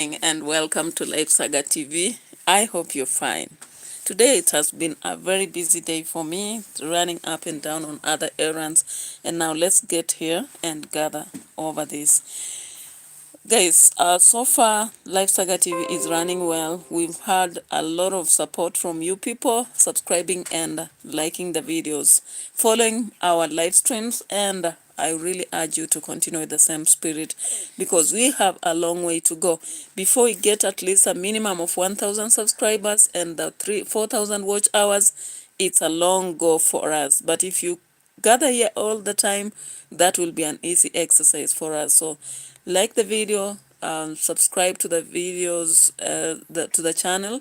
And welcome to Life Saga TV. I hope you're fine. Today it has been a very busy day for me, running up and down on other errands. And now let's get here and gather over this. Guys, so far Life Saga TV is running well. We've had a lot of support from you people subscribing and liking the videos, following our live streams, and I really urge you to continue with the same spirit because we have a long way to go before we get at least a minimum of 1,000 subscribers and the 4,000 watch hours. It's a long go for us, but if you gather here all the time, that will be an easy exercise for us. So like the video, subscribe to the videos, to the channel,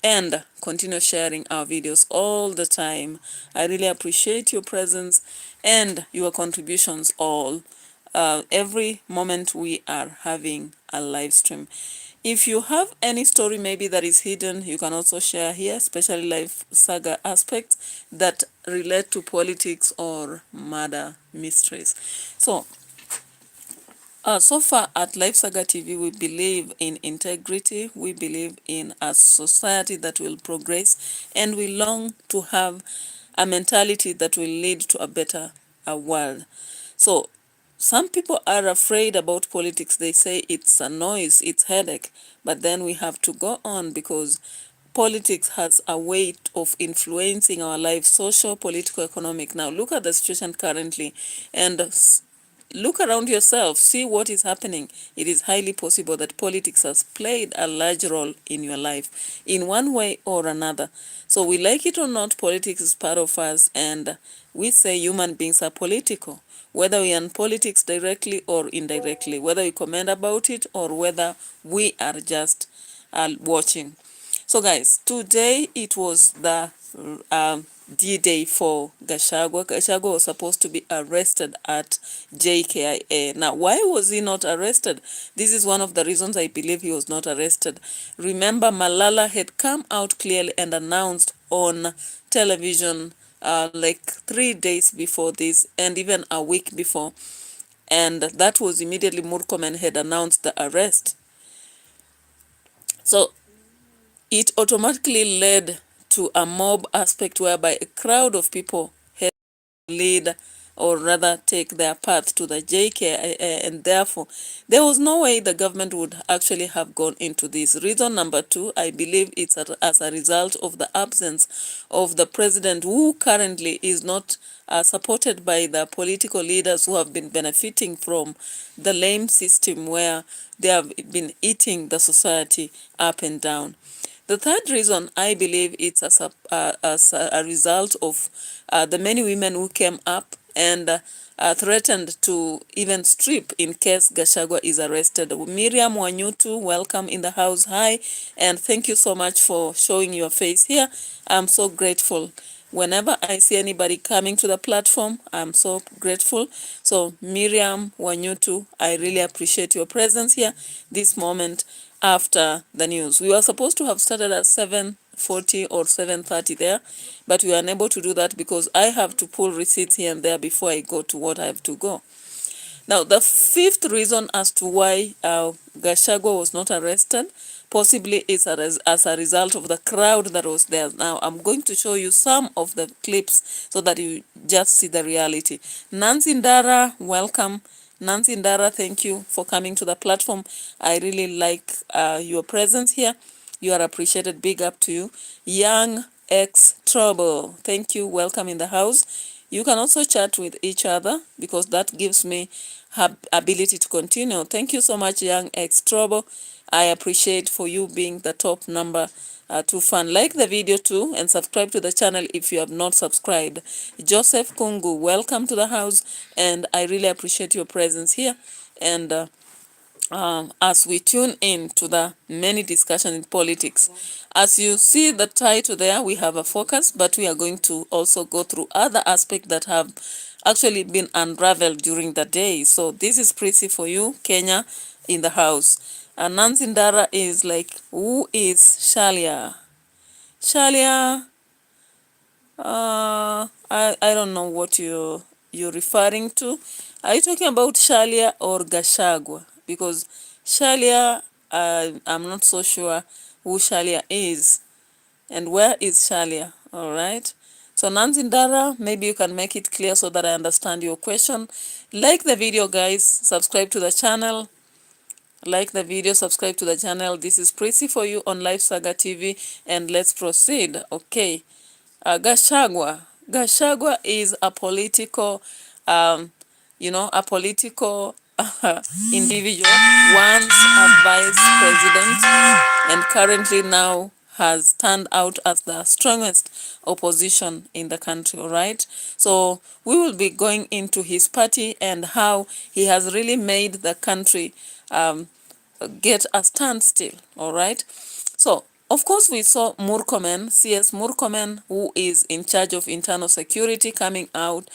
and continue sharing our videos all the time. I really appreciate your presence and your contributions all every moment we are having a live stream. If you have any story maybe that is hidden, you can also share here, especially Life Saga aspects that relate to politics or murder mysteries. So far at Life Saga TV, we believe in integrity, we believe in a society that will progress, and we long to have a mentality that will lead to a better world. So some people are afraid about politics. They say it's a noise, it's headache, but then we have to go on because politics has a way of influencing our lives, social, political, economic. Now look at the situation currently and look around yourself, see what is happening. It is highly possible that politics has played a large role in your life in one way or another. So we like it or not, politics is part of us, and we say human beings are political, whether we are in politics directly or indirectly, whether we comment about it or whether we are just watching. So guys, today it was the D-Day for Gashagua. Gashagua was supposed to be arrested at JKIA. Now, why was he not arrested? This is one of the reasons I believe he was not arrested. Remember, Malala had come out clearly and announced on television like 3 days before this and even a week before. And that was immediately Murkomen had announced the arrest. So it automatically led to a mob aspect whereby a crowd of people had to lead or rather take their path to the JK, and therefore there was no way the government would actually have gone into this. Reason number two, I believe it's as a result of the absence of the president, who currently is not supported by the political leaders who have been benefiting from the lame system where they have been eating the society up and down. The third reason, I believe it's as a result of the many women who came up and threatened to even strip in case Gashagua is arrested. Miriam Wanyutu, welcome in the house. Hi, and thank you so much for showing your face here. I'm so grateful. Whenever I see anybody coming to the platform, I'm so grateful. So Miriam Wanyutu, I really appreciate your presence here this moment after the news. We were supposed to have started at 7:40 or 7:30 there, but we were unable to do that because I have to pull receipts here and there before I go to what I have to go. Now, the fifth reason as to why Gashagua was not arrested possibly is as a result of the crowd that was there. Now, I'm going to show you some of the clips so that you just see the reality. Nancy Ndara, welcome. Nancy Ndara, thank you for coming to the platform. I really like your presence here. You are appreciated. Big up to you. Young X Trouble, thank you. Welcome in the house. You can also chat with each other because that gives me ability to continue. Thank you so much, Young X Trouble. I appreciate for you being the top number 2 fan. Like the video too and subscribe to the channel if you have not subscribed. Joseph Kungu, welcome to the house, and I really appreciate your presence here. And as we tune in to the many discussions in politics. As you see the title there, we have a focus, but we are going to also go through other aspects that have actually been unraveled during the day. So this is pretty for you, Kenya in the house. And Nancy Ndara is like, who is Shalia? Shalia, I don't know what you're referring to. Are you talking about Shalia or Gashagua? Because Shalia I'm not so sure who Shalia is and where is Shalia. All right. So Nancy Ndara, maybe you can make it clear so that I understand your question. Like the video, guys. Subscribe to the channel. Like the video, subscribe to the channel. This is Prissy for you on Life Saga TV, and let's proceed. Okay. Gashagua. Gashagua is a political, a political individual, once a vice president, and currently now has turned out as the strongest opposition in the country, all right? So we will be going into his party and how he has really made the country get a standstill, all right? So, of course, we saw Murkomen, CS Murkomen, who is in charge of internal security, coming out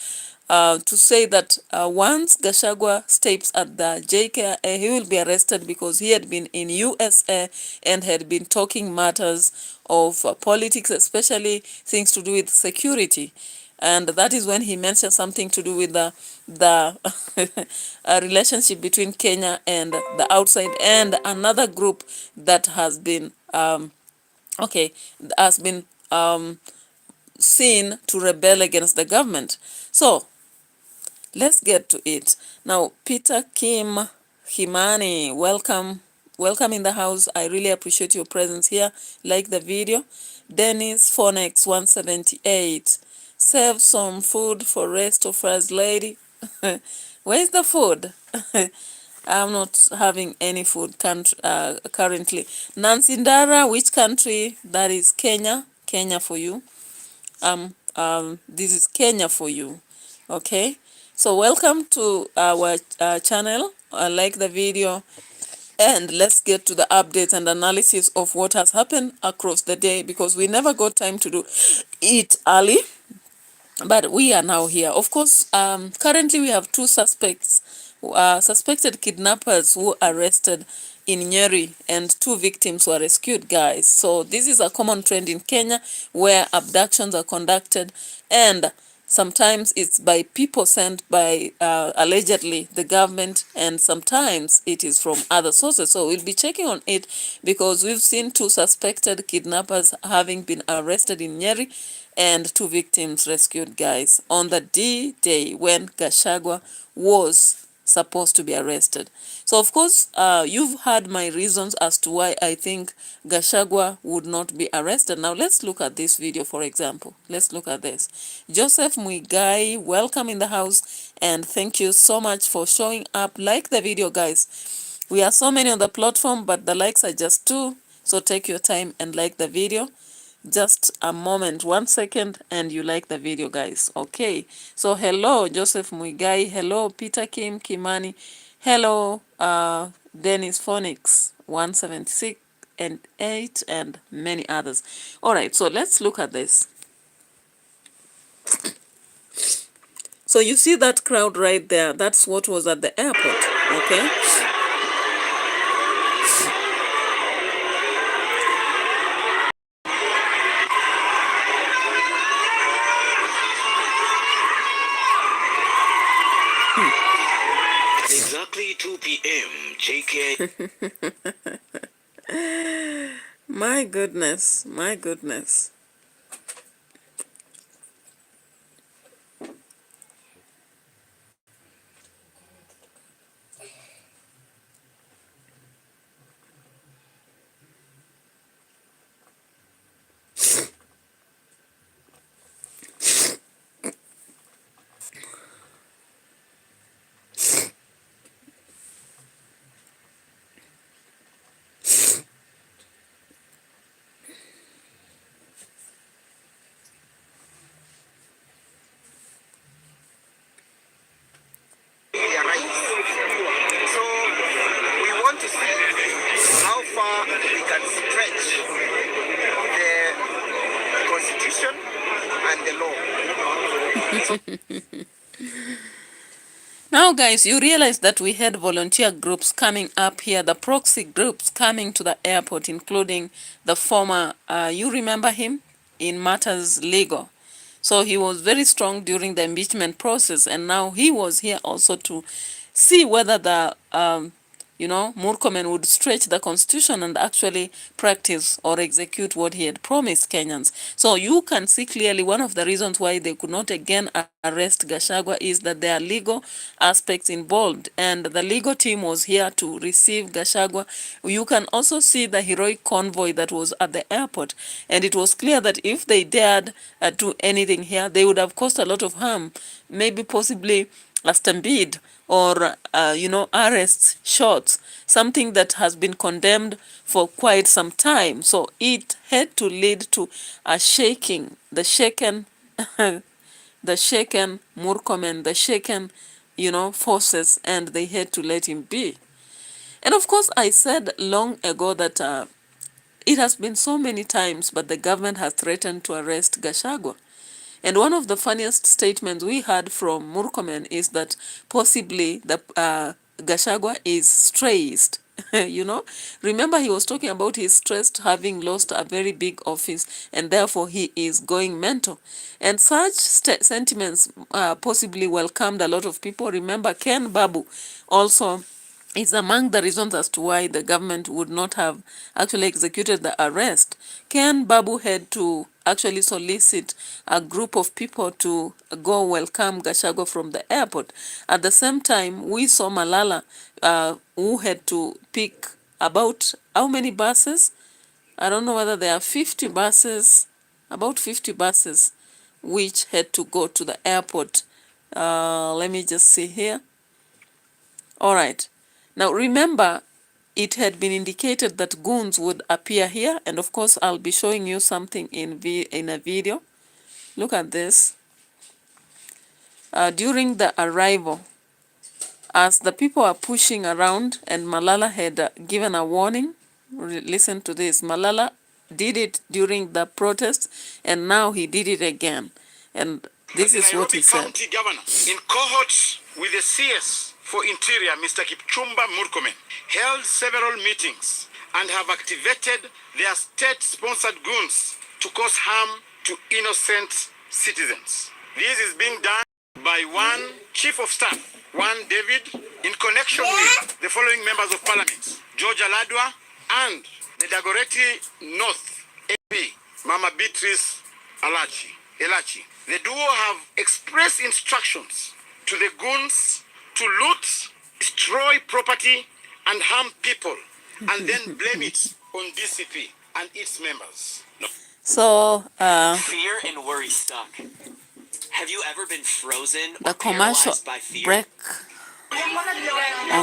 to say that once Gashagua steps at the JKIA, he will be arrested because he had been in USA and had been talking matters of politics, especially things to do with security. And that is when he mentioned something to do with the relationship between Kenya and the outside, and another group that has been has been seen to rebel against the government. So let's get to it now. Peter Kimani, welcome in the house. I really appreciate your presence here. Like the video. Dennis Phonex 178, save some food for rest of first lady. Where's the food? I'm not having any food currently. Nancy Ndara, which country? That is Kenya. Kenya for you. This is Kenya for you. Okay. So welcome to our channel. Like the video, and let's get to the updates and analysis of what has happened across the day, because we never got time to do it early. But we are now here. Of course, currently we have two suspected kidnappers who were arrested in Nyeri, and two victims were rescued, guys. So this is a common trend in Kenya where abductions are conducted, and sometimes it's by people sent by allegedly the government, and sometimes it is from other sources. So we'll be checking on it because we've seen two suspected kidnappers having been arrested in Nyeri and two victims rescued, guys, on the D-Day when Gashagua was supposed to be arrested. So of course, you've heard my reasons as to why I think Gashagua would not be arrested. Now let's look at this video, for example. Let's look at this. Joseph Muigai, welcome in the house, and thank you so much for showing up. Like the video, guys. We are so many on the platform, but the likes are just 2, so take your time and like the video. Just a moment, 1 second, and you like the video, guys. Okay, so hello Joseph Muigai, hello Peter Kimani, hello Dennis Phoenix 176 and 8, and many others. All right, so let's look at this. So you see that crowd right there? That's what was at the airport. Okay, Exactly 2 p.m. JK. my goodness, my goodness. So we want to see how far we can stretch the constitution and the law. Now, guys, you realize that we had volunteer groups coming up here, the proxy groups coming to the airport, including the former, you remember him, in matters legal. So he was very strong during the impeachment process, and now he was here also to see whether the Murkomen would stretch the constitution and actually practice or execute what he had promised Kenyans. So you can see clearly one of the reasons why they could not again arrest Gashagua is that there are legal aspects involved, and the legal team was here to receive Gashagua. You can also see the heroic convoy that was at the airport, and it was clear that if they dared do anything here, they would have caused a lot of harm, maybe possibly a stampede or arrests, shots, something that has been condemned for quite some time. So it had to lead to a shaking, the shaken the shaken Murkomen, the shaken forces, and they had to let him be. And of course I said long ago that it has been so many times, but the government has threatened to arrest Gashagua. And one of the funniest statements we heard from Murkomen is that possibly the Gashagua is stressed. Remember he was talking about his stressed having lost a very big office and therefore he is going mental. And such sentiments possibly welcomed a lot of people. Remember Ken Babu also is among the reasons as to why the government would not have actually executed the arrest. Ken Babu had to actually solicit a group of people to go welcome Gashagua from the airport. At the same time, we saw Malala, who had to pick about how many buses? I don't know whether there are 50 buses, about 50 buses, which had to go to the airport. Let me just see here. All right. Now remember, it had been indicated that goons would appear here, and of course I'll be showing you something in a video. Look at this. During the arrival, as the people are pushing around and Malala had given a warning, listen to this. Malala did it during the protest and now he did it again. And this is what he said. County Governor, in cohorts with the CS for Interior, Mr. Kipchumba Murkomen, held several meetings and have activated their state-sponsored goons to cause harm to innocent citizens. This is being done by one Chief of Staff, one David, in connection with the following members of Parliament, George Aladwa and the Dagoretti North MP, Mama Beatrice Elachi. The duo have expressed instructions to the goons to loot, destroy property, and harm people, and then blame it on DCP and its members. No. So, fear and worry stuck. Have you ever been frozen the or commercial paralyzed by fear? break.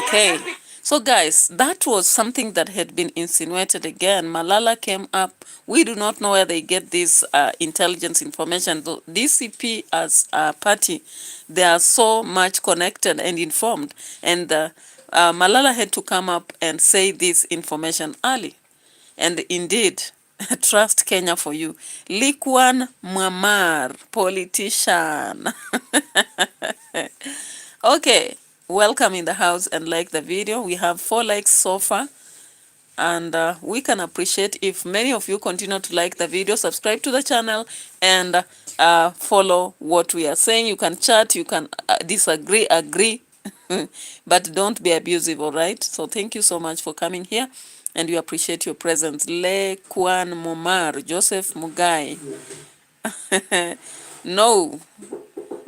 Okay. So guys, that was something that had been insinuated again. Malala came up. We do not know where they get this intelligence information. The DCP as a party, they are so much connected and informed. And Malala had to come up and say this information early. And indeed, trust Kenya for you. Likwan Mwamar, politician. Okay. Welcome in the house and like the video. We have 4 likes so far, and we can appreciate if many of you continue to like the video, subscribe to the channel, and follow what we are saying. You can chat, you can disagree, agree, but don't be abusive, all right? So thank you so much for coming here, and we appreciate your presence. Le Kwan Momar, Joseph Mugai. No,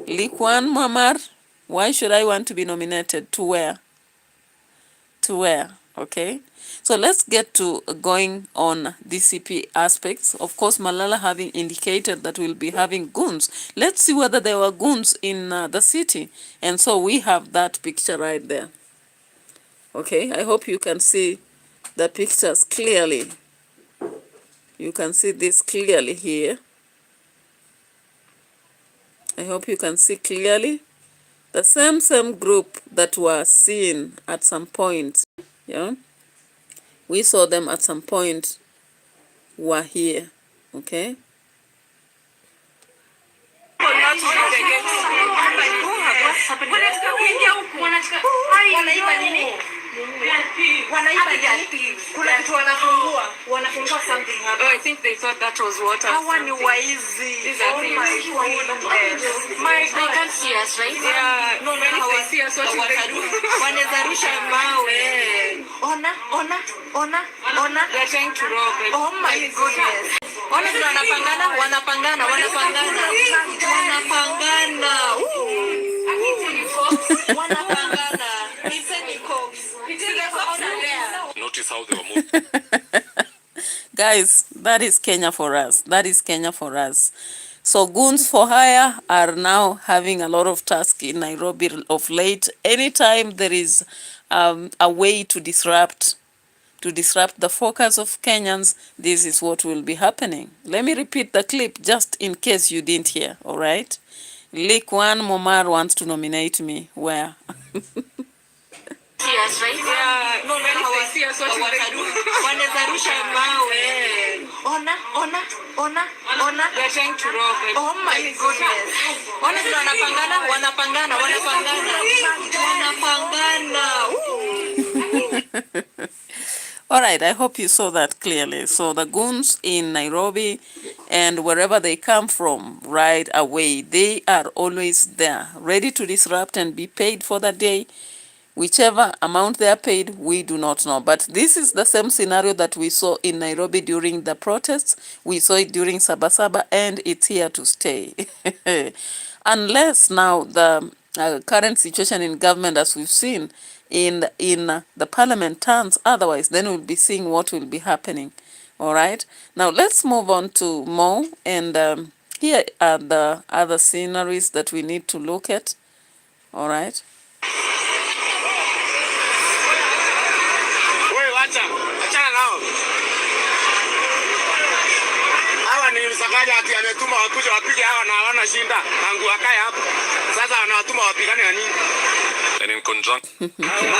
Likwan Momar. Why should I want to be nominated? To where? To where? Okay. So let's get to going on DCP aspects. Of course, Malala having indicated that we'll be having goons. Let's see whether there were goons in the city. And so we have that picture right there. Okay. I hope you can see the pictures clearly. You can see this clearly here. I hope you can see clearly. The same group that were seen at some point, yeah, we saw them at some point were here, okay? wanafungua something hapa. Oh, I think they thought that was water. Hawa ni waizi. Oh my goodness. They can't see us, right? Yeah. No, if they see us, what should they do? Wanaweza rusha mawe. Ona. They're trying to rob it. Oh my goodness. Ona vile wanapangana. Notice how they were moving. Guys, that is Kenya for us. That is Kenya for us. So goons for hire are now having a lot of tasks in Nairobi of late. Anytime there is a way to disrupt the focus of Kenyans, this is what will be happening. Let me repeat the clip just in case you didn't hear, all right? Leak one, Momar wants to nominate me. Where? Yes, right? Yeah. No, if they see us, what should they do? Wanaweza rusha mawe. Ona. They're trying to rob it. Oh my goodness. Ona vile wanapangana. All right, I hope you saw that clearly. So the goons in Nairobi and wherever they come from right away, they are always there, ready to disrupt and be paid for the day. Whichever amount they are paid, we do not know. But this is the same scenario that we saw in Nairobi during the protests. We saw it during Sabasaba, and it's here to stay. Unless now the current situation in government, as we've seen in the parliament, turns otherwise, then we'll be seeing what will be happening. All right. Now let's move on to Mo, and here are the other sceneries that we need to look at. All right. Achana nao. Hawa ni msakaja ati ametuma wakuja wapige hawa na hawana shinda. Tangu wakae hapo. Sasa wanawatuma wapigane na nini? And in conjunction.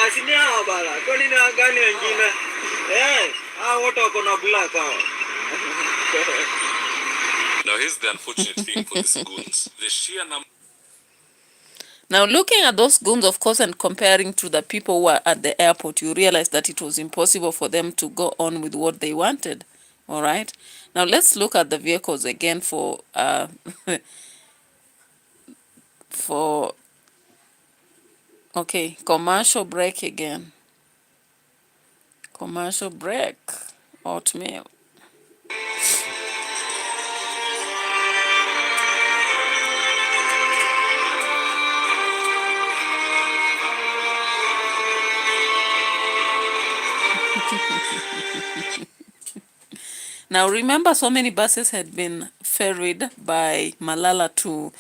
Asini hawa bala. Kwa nini wagani wengine? Hawa wote wako na black hawa. Now here's the unfortunate thing for these goons. The sheer number. Now, looking at those goons, of course, and comparing to the people who were at the airport, you realize that it was impossible for them to go on with what they wanted. All right. Now, let's look at the vehicles again for okay, commercial break again. Commercial break. Oatmeal. Now remember, so many buses had been ferried by Malala to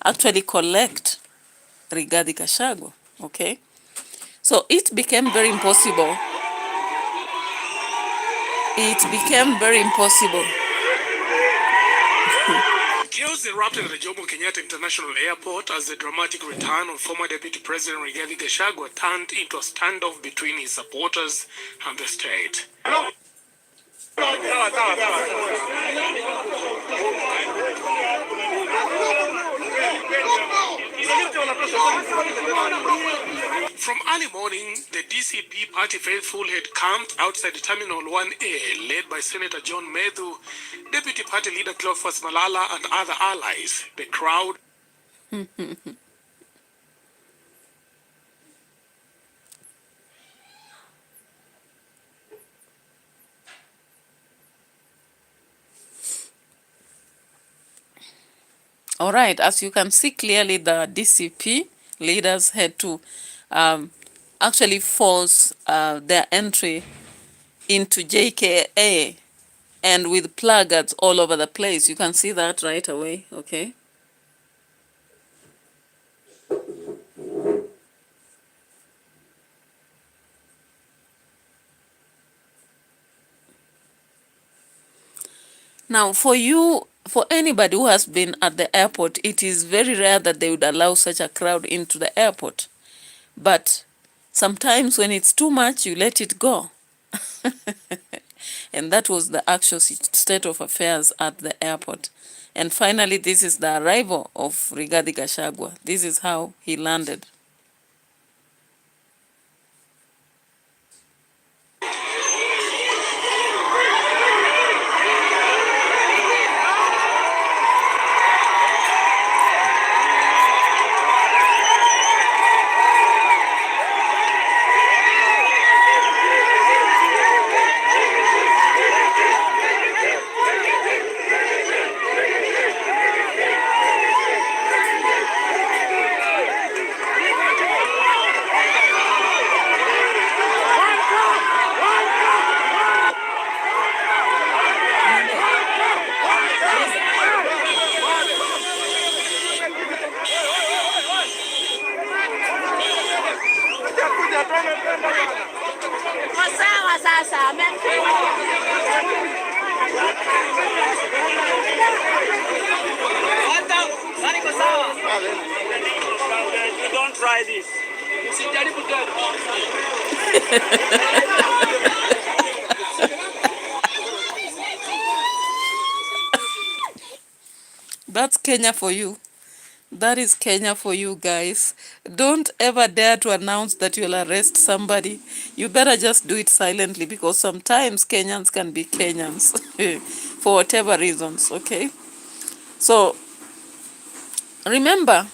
actually collect Rigathi Gachagua, okay? So it became very impossible. Chaos erupted at the Jomo Kenyatta International Airport as the dramatic return of former Deputy President Rigathi Gachagua turned into a standoff between his supporters and the state. From early morning, the DCP party faithful had camped outside Terminal 1A, led by Senator John Medhu, Deputy Party Leader Cleophas Malala, and other allies. The crowd All right, as you can see clearly, the DCP leaders had to actually force their entry into JKA, and with placards all over the place. You can see that right away, okay? Now, for anybody who has been at the airport, it is very rare that they would allow such a crowd into the airport. But sometimes when it's too much, you let it go. And that was the actual state of affairs at the airport. And finally, this is the arrival of Rigathi Gachagua. This is how he landed. Don't try this. That's Kenya for you. That is Kenya for you guys. Don't ever dare to announce that you'll arrest somebody. You better just do it silently, because sometimes Kenyans can be Kenyans for whatever reasons, okay? So remember,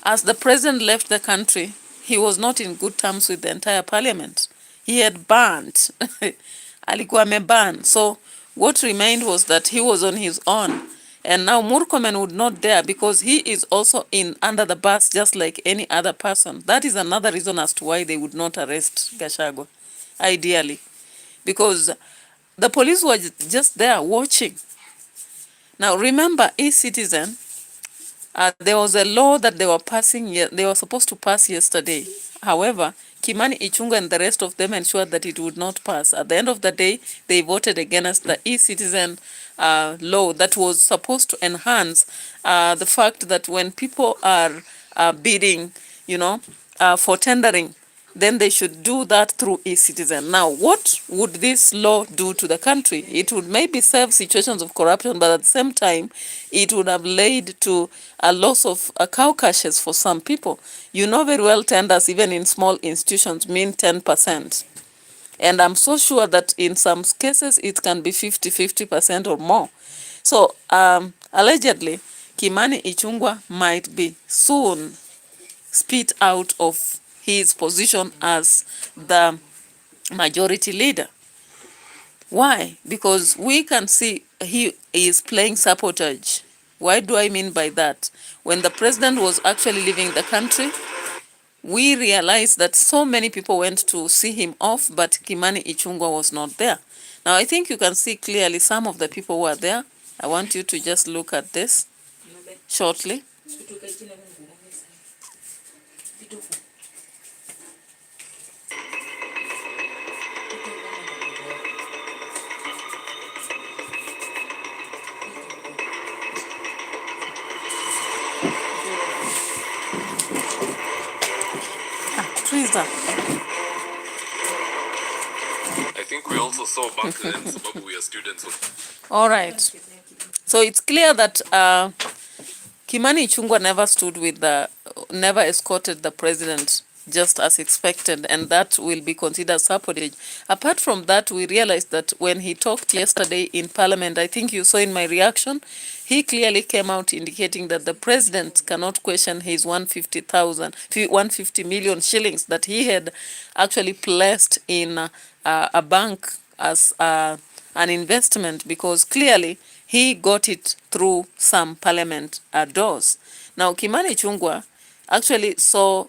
as the president left the country, he was not in good terms with the entire parliament. He had banned. Alikuwa ameban. So what remained was that he was on his own. And now Murkomen would not dare, because he is also in under the bus just like any other person. That is another reason as to why they would not arrest Gashagua, ideally. Because the police were just there watching. Now remember, e-citizen, there was a law that they were supposed to pass yesterday. However, Kimani, ICHUNGWA and the rest of them ensured that it would not pass. At the end of the day, they voted against the e-citizen law that was supposed to enhance the fact that when people are bidding, for tendering, then they should do that through e-citizen. Now, what would this law do to the country? It would maybe save situations of corruption, but at the same time, it would have led to a loss of cow caches for some people. You know very well tenders, even in small institutions, mean 10%. And I'm so sure that in some cases, it can be 50% or more. So, allegedly, Kimani ICHUNGWA might be soon spit out of his position as the majority leader. Why? Because we can see he is playing sabotage. Why do I mean by that? When the president was actually leaving the country, we realized that so many people went to see him off, but Kimani ICHUNGWA was not there. Now, I think you can see clearly some of the people who are there. I want you to just look at this shortly. I think we also saw back then sababu we are students. All right. So it's clear that Kimani ICHUNGWA never escorted the president just as expected, and that will be considered sabotage. Apart from that, we realized that when he talked yesterday in Parliament, I think you saw in my reaction, he clearly came out indicating that the president cannot question his 150 million shillings that he had actually placed in a bank as an investment, because clearly he got it through some parliament doors. Now, Kimani ICHUNGWA actually saw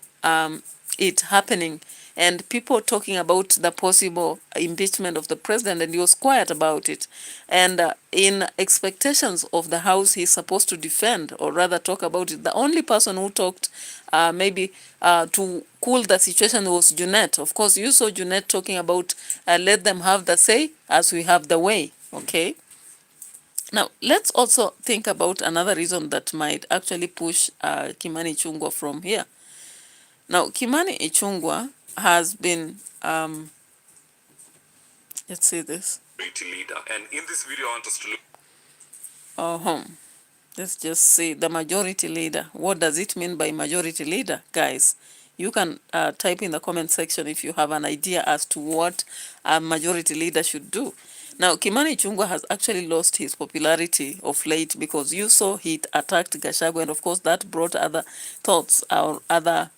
it happening, and people talking about the possible impeachment of the president, and he was quiet about it. And in expectations of the House, he's supposed to defend, or rather talk about it. The only person who talked maybe to cool the situation was Junet. Of course, you saw Junet talking about let them have the say as we have the way, okay? Now, let's also think about another reason that might actually push Kimani ICHUNGWA from here. Now, Kimani ICHUNGWA has been, let's see this. Leader. And in this video, I want us to look. Let's just see the majority leader. What does it mean by majority leader, guys? You can type in the comment section if you have an idea as to what a majority leader should do. Now, Kimani ICHUNGWA has actually lost his popularity of late, because you saw he attacked Gashagua, and of course that brought other thoughts or other,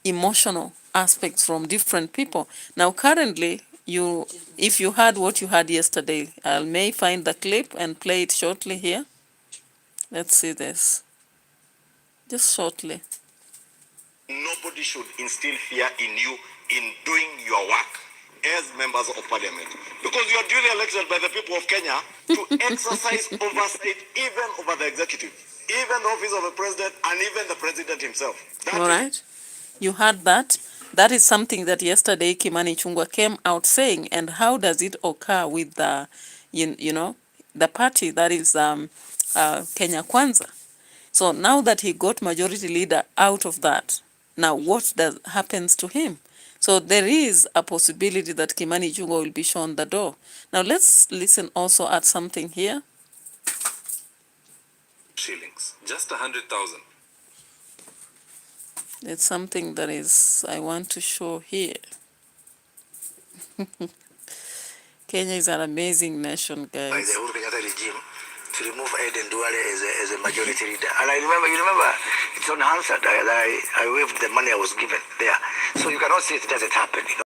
emotional aspects from different people. Now, currently, if you heard what you had yesterday, I may find the clip and play it shortly here. Let's see this. Just shortly. Nobody should instill fear in you in doing your work as members of parliament, because you are duly elected by the people of Kenya to exercise oversight even over the executive, even the office of the president, and even the president himself. All right. You heard that. That is something that yesterday Kimani ICHUNGWA came out saying. And how does it occur with the, you know, the party that is Kenya Kwanza. So now that he got majority leader out of that, now what happens to him? So there is a possibility that Kimani Ichung'wah will be shown the door. Now let's listen also at something here. Shillings. Just 100,000. It's something that is I want to show here. Kenya is an amazing nation, guys. By the Uhuru Kenyatta regime to remove Aden Duale as a majority leader. And I remember, you remember, it's unanswered. I waved the money I was given there. So you cannot say it doesn't happen. You know,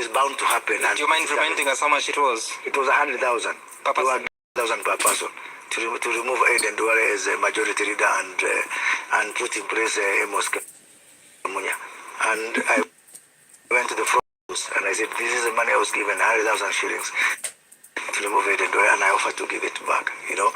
it's bound to happen. Do you mind reminding us how much it was? It was 100,000 per person. 200,000 per person to remove Aden Duale as a majority leader and put in place Amos Kemunya. And I went to the front and I said, this is the money I was given, 100,000 shillings to remove it, and I offered to give it back, you know.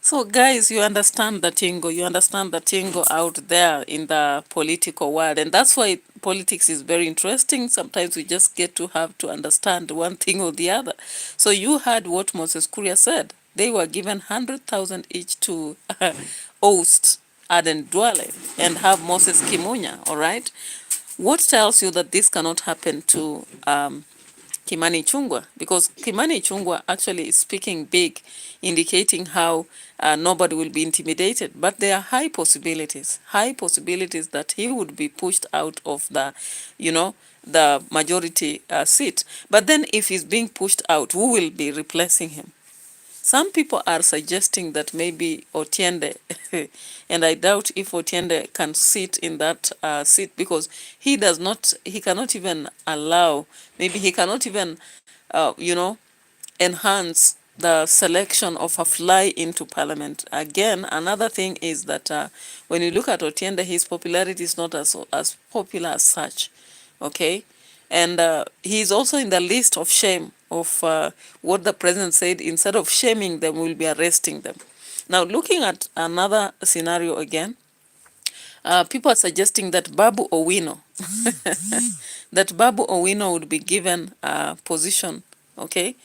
So guys, you understand the tingo out there in the political world, and that's why politics is very interesting. Sometimes we just get to have to understand one thing or the other. So you heard what Moses Kuria said. They were given 100,000 each to oust Aden Duale and have Moses Kimunya, all right? What tells you that this cannot happen to Kimani Ichung'wah? Because Kimani Ichung'wah actually is speaking big, indicating how nobody will be intimidated. But there are high possibilities that he would be pushed out of the, you know, the majority seat. But then if he's being pushed out, who will be replacing him? Some people are suggesting that maybe Otiende, and I doubt if Otiende can sit in that seat, because he cannot even allow, maybe he cannot even, you know, enhance the selection of a fly into parliament. Again, another thing is that when you look at Otiende, his popularity is not as popular as such, okay? And he's also in the list of shame of what the president said. Instead of shaming them, we'll be arresting them. Now, looking at another scenario again, people are suggesting that Babu Owino, that Babu Owino would be given a position, okay,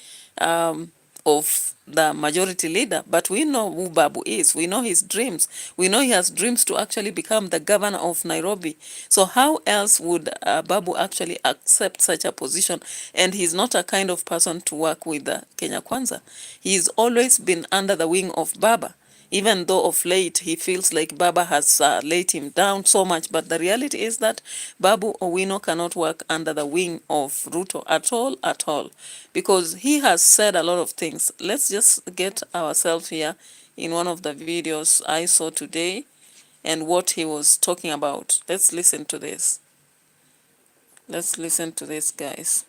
of the majority leader. But we know who Babu is. We know his dreams. We know he has dreams to actually become the governor of Nairobi. So how else would Babu actually accept such a position? And he's not a kind of person to work with Kenya Kwanza. He's always been under the wing of Baba, even though of late he feels like Baba has laid him down so much. But the reality is that Babu Owino cannot work under the wing of Ruto at all, because he has said a lot of things. Let's just get ourselves here in one of the videos I saw today and what he was talking about. Let's listen to this. Let's listen to this, guys.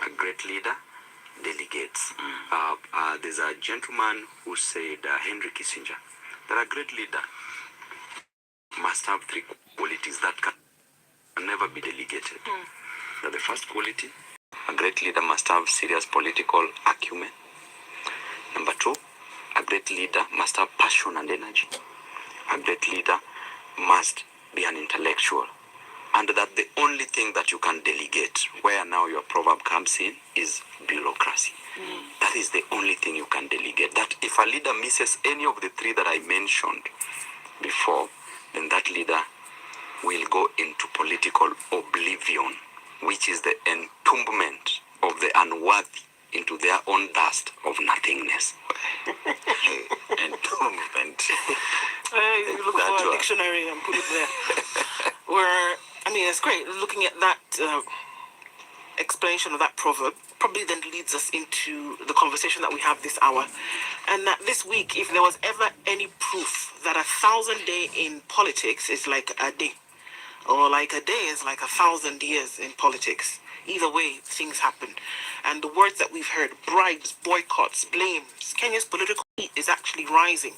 A great leader delegates. There's a gentleman who said, Henry Kissinger, that a great leader must have three qualities that can never be delegated. Now, the first quality, a great leader must have serious political acumen. Number two, a great leader must have passion and energy. A great leader must be an intellectual. And that the only thing that you can delegate, where now your proverb comes in, is bureaucracy. That is the only thing you can delegate. That if a leader misses any of the three that I mentioned before, then that leader will go into political oblivion, which is the entombment of the unworthy into their own dust of nothingness. Entombment. You look at a dictionary and put it there. Where, I mean, it's great. Looking at that explanation of that proverb probably then leads us into the conversation that we have this hour. And that this week, if there was ever any proof that 1,000 days in politics is like a day, or like a day is like 1,000 years in politics, either way, things happen. And the words that we've heard, bribes, boycotts, blames, Kenya's political heat is actually rising.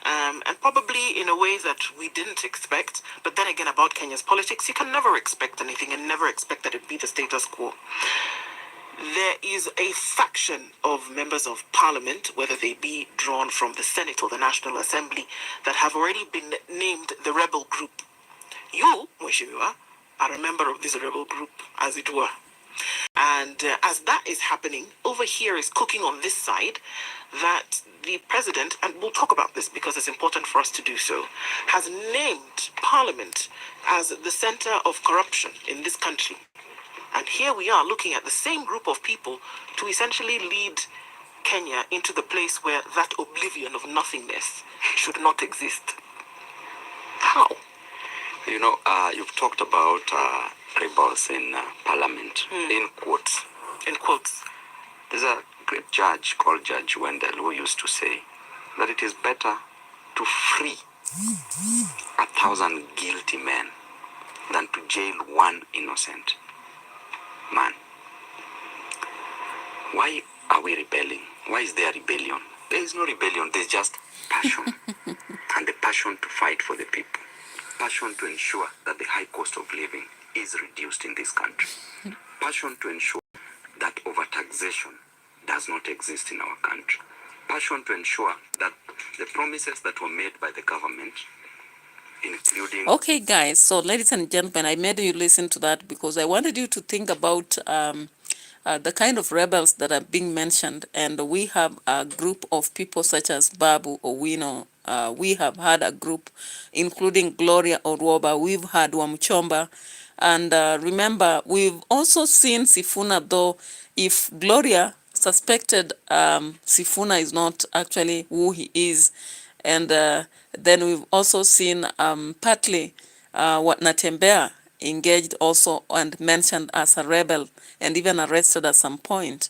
And probably in a way that we didn't expect. But then again, about Kenya's politics, you can never expect anything and never expect that it be the status quo. There is a faction of members of parliament, whether they be drawn from the Senate or the National Assembly, that have already been named the rebel group. You, Mheshimiwa, are a member of this rebel group, as it were. And as that is happening, over here is cooking on this side that the president, and we'll talk about this because it's important for us to do so, has named Parliament as the center of corruption in this country. And here we are looking at the same group of people to essentially lead Kenya into the place where that oblivion of nothingness should not exist. How? You know, you've talked about rebels in Parliament, in quotes. In quotes. There's a great judge called Judge Wendell who used to say that it is better to free 1,000 guilty men than to jail one innocent man. Why are we rebelling? Why is there rebellion? There is no rebellion, there's just passion. And the passion to fight for the people. Passion to ensure that the high cost of living is reduced in this country. Passion to ensure that overtaxation does not exist in our country. Passion to ensure that the promises that were made by the government, including... Okay, guys, so ladies and gentlemen, I made you listen to that because I wanted you to think about the kind of rebels that are being mentioned. And we have a group of people such as Babu Owino. We have had a group including Gloria Orwoba. We've had Wamchomba. And remember, we've also seen Sifuna, though if Gloria suspected Sifuna is not actually who he is. And then we've also seen partly what Natembea engaged also and mentioned as a rebel and even arrested at some point,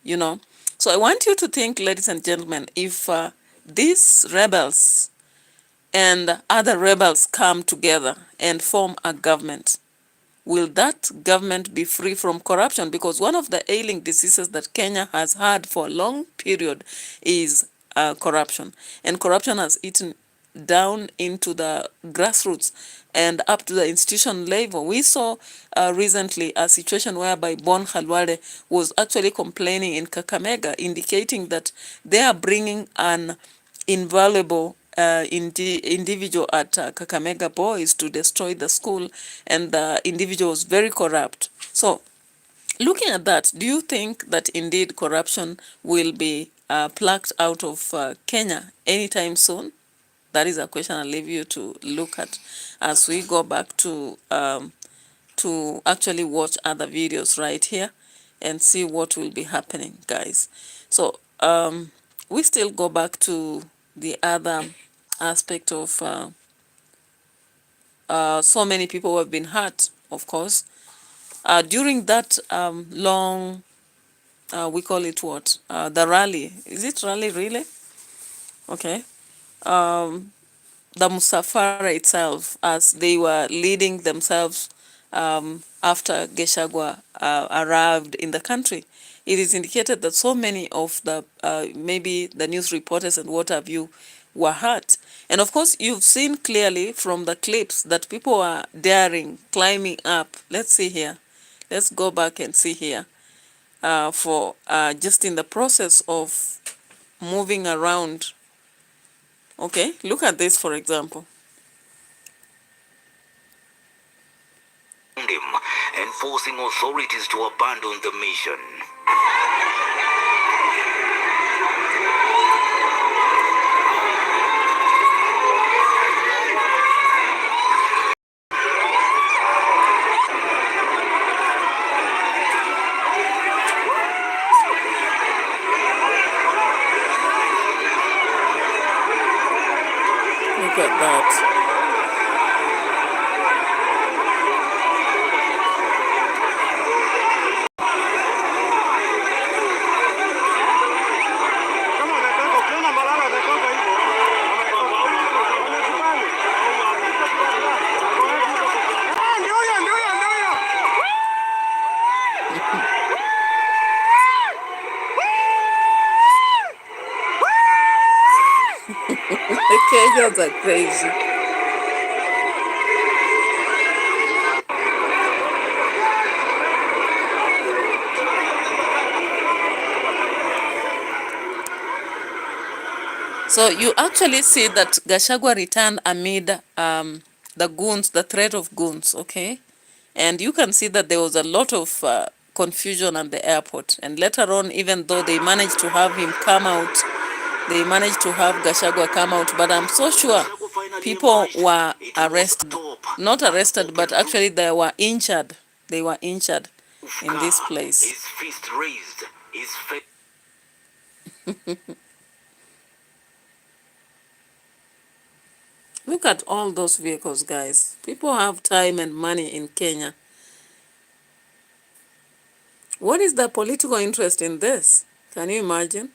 you know. So I want you to think, ladies and gentlemen, if these rebels and other rebels come together and form a government, will that government be free from corruption? Because one of the ailing diseases that Kenya has had for a long period is corruption. And corruption has eaten down into the grassroots and up to the institution level. We saw recently a situation whereby Bon Khalwale was actually complaining in Kakamega, indicating that they are bringing an invaluable individual at Kakamega Boys to destroy the school, and the individual was very corrupt. So looking at that, do you think that indeed corruption will be plucked out of Kenya anytime soon? That is a question I'll leave you to look at as we go back to actually watch other videos right here and see what will be happening, guys. So we still go back to the other aspect of so many people who have been hurt, of course. During that long, we call it what? The rally. Is it rally really? Okay. The Musafara itself, as they were leading themselves after Gashagua arrived in the country, it is indicated that so many of the, maybe the news reporters and what have you, were hurt. And of course, you've seen clearly from the clips that people are daring, climbing up. Let's see here. Let's go back and see here. For just in the process of moving around. Okay, look at this, for example. And forcing authorities to abandon the mission. Look at that. The Kenyans are crazy. So you actually see that Gashagua returned amid the goons, the threat of goons, okay? And you can see that there was a lot of confusion at the airport. And later on, even though they managed to have him come out, they managed to have Gashagua come out, but I'm so sure people were arrested. Not arrested, but actually they were injured. They were injured in this place. His fist raised, his face. Look at all those vehicles, guys. People have time and money in Kenya. What is the political interest in this? Can you imagine?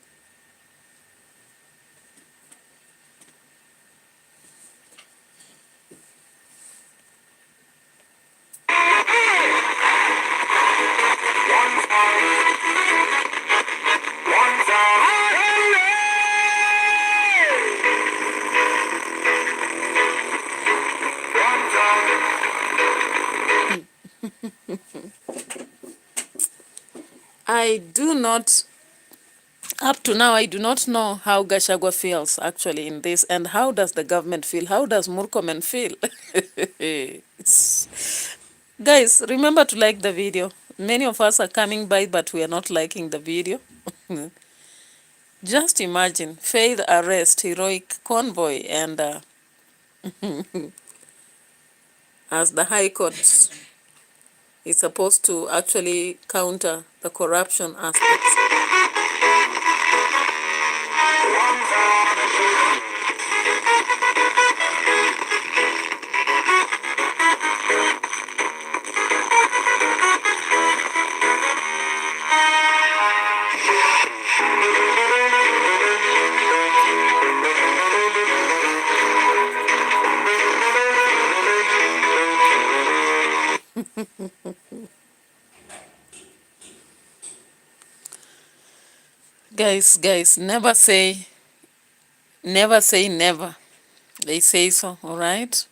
I do not, up to now, I do not know how Gashagua feels actually in this, and how does the government feel? How does Murkomen feel? Guys, remember to like the video. Many of us are coming by, but we are not liking the video. Just imagine, failed arrest, heroic convoy, and as the High Court is supposed to actually counter the corruption aspects. Guys, never say never. They say so, all right?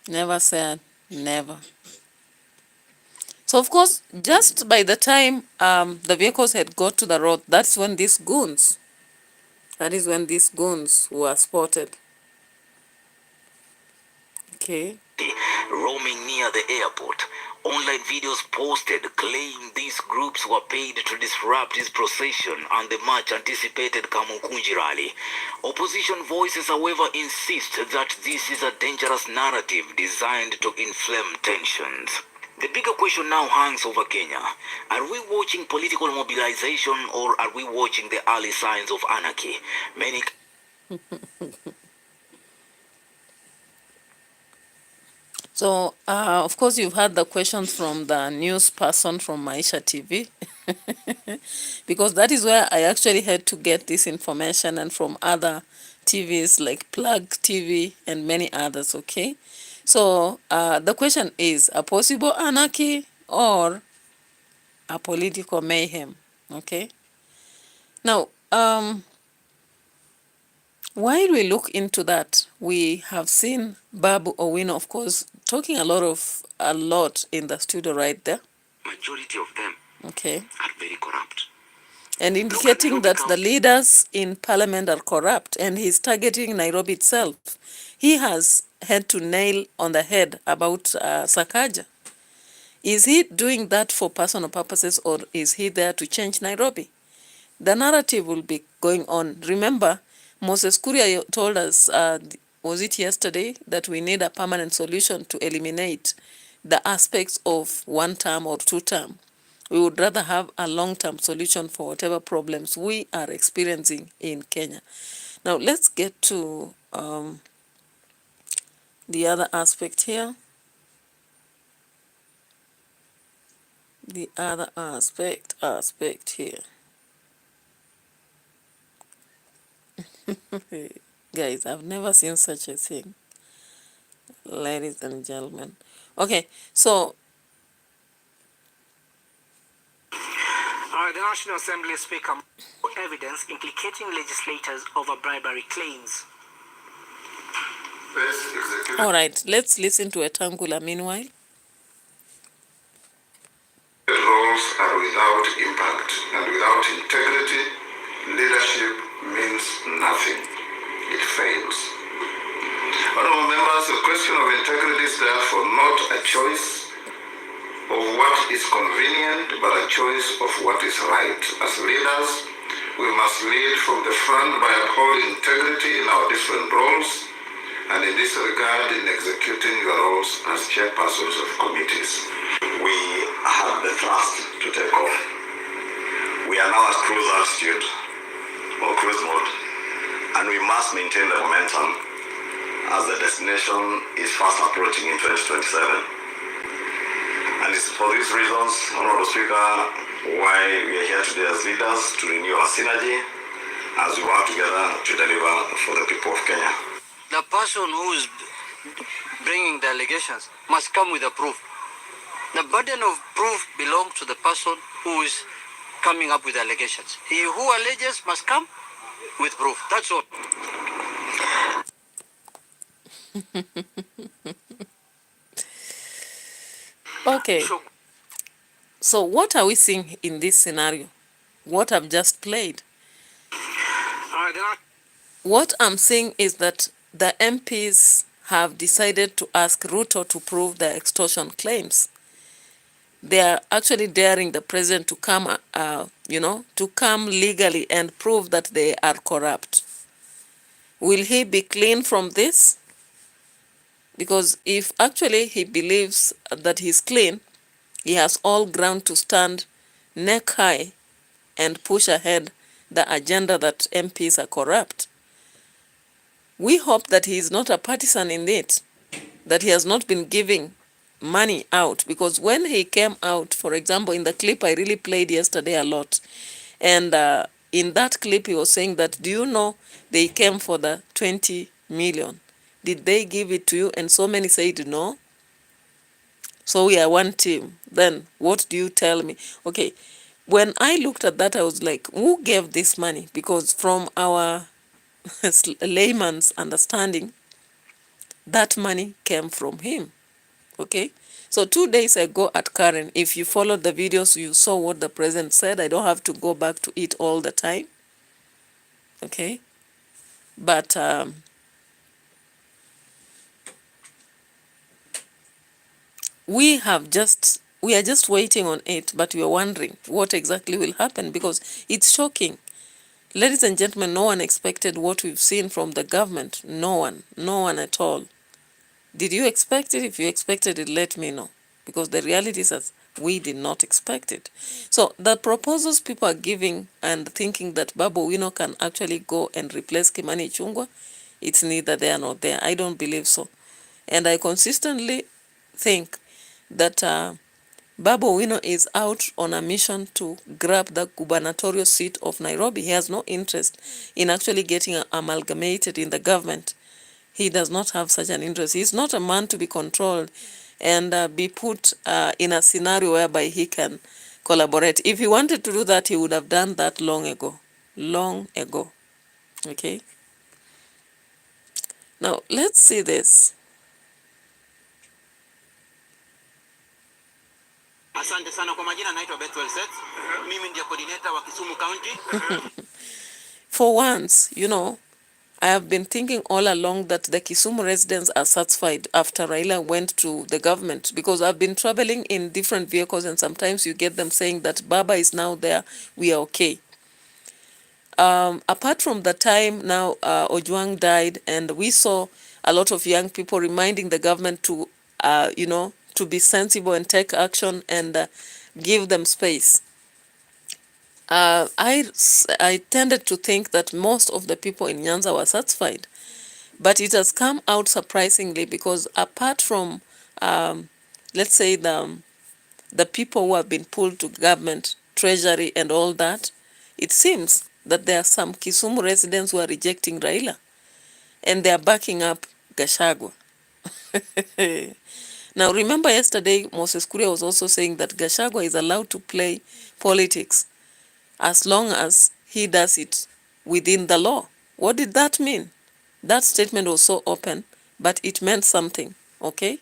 Never say never. So, of course, just by the time the vehicles had got to the road, that's when these goons, were spotted. Okay. Roaming near the airport. Online videos posted claim these groups were paid to disrupt his procession and the much anticipated Kamukunji rally. Opposition voices, however, insist that this is a dangerous narrative designed to inflame tensions. The bigger question now hangs over Kenya. Are we watching political mobilization, or are we watching the early signs of anarchy? Many So, of course, you've heard the questions from the news person from Maisha TV, because that is where I actually had to get this information, and from other TVs like Plug TV and many others, okay? So, the question is, a possible anarchy or a political mayhem, okay? Now, while we look into that, we have seen Babu Owino, of course, talking a lot in the studio right there. Majority of them Okay. are very corrupt. And indicating that the leaders in parliament are corrupt, and he's targeting Nairobi itself. He has had to nail on the head about Sakaja. Is he doing that for personal purposes, or is he there to change Nairobi? The narrative will be going on. Remember, Moses Kuria told us, was it yesterday, that we need a permanent solution to eliminate the aspects of one term or two term. We would rather have a long-term solution for whatever problems we are experiencing in Kenya. Now, let's get to the other aspect here. The other aspect here. Guys, I've never seen such a thing, ladies and gentlemen. Okay, so the National Assembly Speaker evidence implicating legislators over bribery claims. All right, let's listen to Etangula meanwhile. Roles are without impact, and without integrity, leadership means nothing. It fails. Honorable members, the question of integrity is therefore not a choice of what is convenient, but a choice of what is right. As leaders, we must lead from the front by upholding integrity in our different roles, and in this regard, in executing your roles as chairpersons of committees. We have the thrust to take off. We are now at cruise altitude, or cruise mode, and we must maintain the momentum as the destination is fast approaching in 2027. And it's for these reasons, Honorable Speaker, why we are here today as leaders to renew our synergy as we work together to deliver for the people of Kenya. The person who is bringing the allegations must come with a proof. The burden of proof belongs to the person who is coming up with allegations. He who alleges must come with proof. That's all. Okay. So what are we seeing in this scenario? What I've just played? What I'm seeing is that the MPs have decided to ask Ruto to prove their extortion claims. They are actually daring the president to come, to come legally and prove that they are corrupt. Will he be clean from this? Because if actually he believes that he's clean, he has all ground to stand neck high and push ahead the agenda that MPs are corrupt. We hope that he is not a partisan in it, that he has not been giving money out, because when he came out, for example, in the clip I really played yesterday a lot, and in that clip he was saying that, do you know they came for the 20 million? Did they give it to you? And so many said no. So we are one team. Then what do you tell me? Okay, when I looked at that, I was like, who gave this money? Because from our layman's understanding, that money came from him. Okay, so 2 days ago at Karen, if you followed the videos, you saw what the president said. I don't have to go back to it all the time. Okay, but we are just waiting on it, but we are wondering what exactly will happen, because it's shocking. Ladies and gentlemen, no one expected what we've seen from the government. No one at all. Did you expect it? If you expected it, let me know, because the reality is that we did not expect it. So the proposals people are giving and thinking that Babu Owino can actually go and replace Kimani Ichung'wah, it's neither there nor there. I don't believe so. And I consistently think that Babu Owino is out on a mission to grab the gubernatorial seat of Nairobi. He has no interest in actually getting amalgamated in the government. He does not have such an interest. He's not a man to be controlled and be put in a scenario whereby he can collaborate. If he wanted to do that, he would have done that long ago. Long ago. Okay? Now, let's see this. Asante sana kwa majina, naitwa Bethwel Sets. Mimi ndiye coordinator wa Kisumu County. For once, I have been thinking all along that the Kisumu residents are satisfied after Raila went to the government, because I've been traveling in different vehicles and sometimes you get them saying that Baba is now there, we are okay. Apart from the time now Ojwang died, and we saw a lot of young people reminding the government to, to be sensible and take action and give them space. I tended to think that most of the people in Nyanza were satisfied, but it has come out surprisingly, because apart from, let's say, the people who have been pulled to government, treasury and all that, it seems that there are some Kisumu residents who are rejecting Raila, and they are backing up Gashagua. Now, remember yesterday, Moses Kuria was also saying that Gashagua is allowed to play politics as long as he does it within the law. What did that mean? That statement was so open, but it meant something, okay?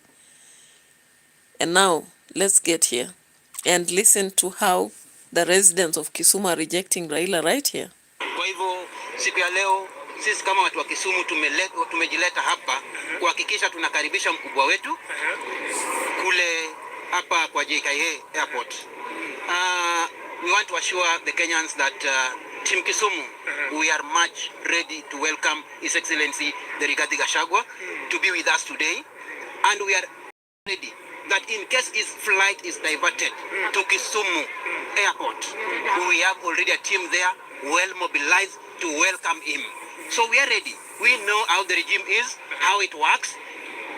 And now, let's get here and listen to how the residents of Kisumu are rejecting Raila right here. Kwa hivyo, siku ya leo, sisi kama watu wa Kisumu tumejileta hapa kuhakikisha tunakaribisha mkubwa wetu kule hapa kwa JKA Airport. We want to assure the Kenyans that Team Kisumu, we are much ready to welcome His Excellency the Rigathi Gachagua to be with us today, and we are ready that in case his flight is diverted to Kisumu Airport, we have already a team there well mobilized to welcome him. So we are ready. We know how the regime is, how it works,